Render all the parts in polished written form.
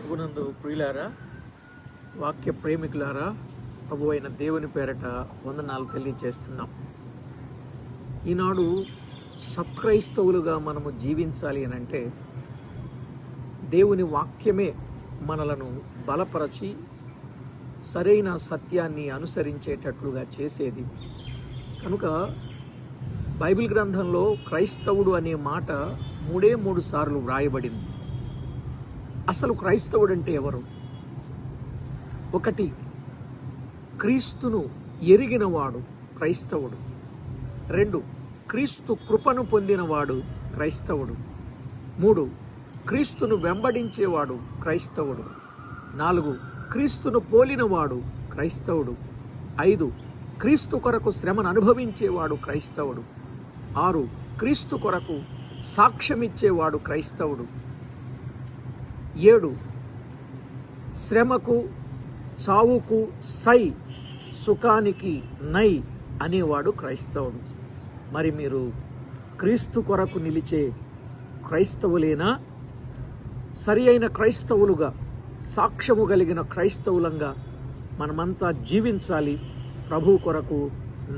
ప్రభునందు ప్రియులారా, వాక్య ప్రేమికులారా, ప్రభు అయిన దేవుని పేరట వందనాలు తెలియజేస్తున్నాం. ఈనాడు సత్క్రైస్తవులుగా మనము జీవించాలి అని అంటే దేవుని వాక్యమే మనలను బలపరచి సరైన సత్యాన్ని అనుసరించేటట్లుగా చేసేది. కనుక బైబిల్ గ్రంథంలో క్రైస్తవుడు అనే మాట మూడు సార్లు వ్రాయబడింది. అసలు క్రైస్తవుడు అంటే ఎవరు? 1, క్రీస్తును ఎరిగినవాడు క్రైస్తవుడు. 2, క్రీస్తు కృపను పొందినవాడు క్రైస్తవుడు. 3, క్రీస్తును వెంబడించేవాడు క్రైస్తవుడు. 4, క్రీస్తును పోలినవాడు క్రైస్తవుడు. 5, క్రీస్తు కొరకు శ్రమను అనుభవించేవాడు క్రైస్తవుడు. 6, క్రీస్తు కొరకు సాక్ష్యమిచ్చేవాడు క్రైస్తవుడు. 7, శ్రమకు చావుకు సై, సుఖానికి నై అనేవాడు క్రైస్తవుడు. మరి మీరు క్రీస్తు కొరకు నిలిచే క్రైస్తవులేనా? సరి అయిన క్రైస్తవులుగా, సాక్ష్యము కలిగిన క్రైస్తవులంగా మనమంతా జీవించాలి. ప్రభు కొరకు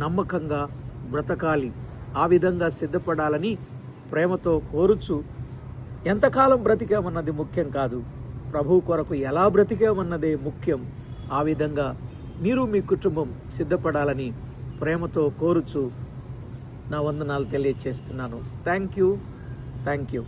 నమ్మకంగా బ్రతకాలి. ఆ విధంగా సిద్ధపడాలని ప్రేమతో కోరుచు, ఎంతకాలం బ్రతికామన్నది ముఖ్యం కాదు, ప్రభు కొరకు ఎలా బ్రతికామన్నదే ముఖ్యం. ఆ విధంగా మీరు మీ కుటుంబం సిద్ధపడాలని ప్రేమతో కోరుచు నా వందనాలు తెలియజేస్తున్నాను. Thank you.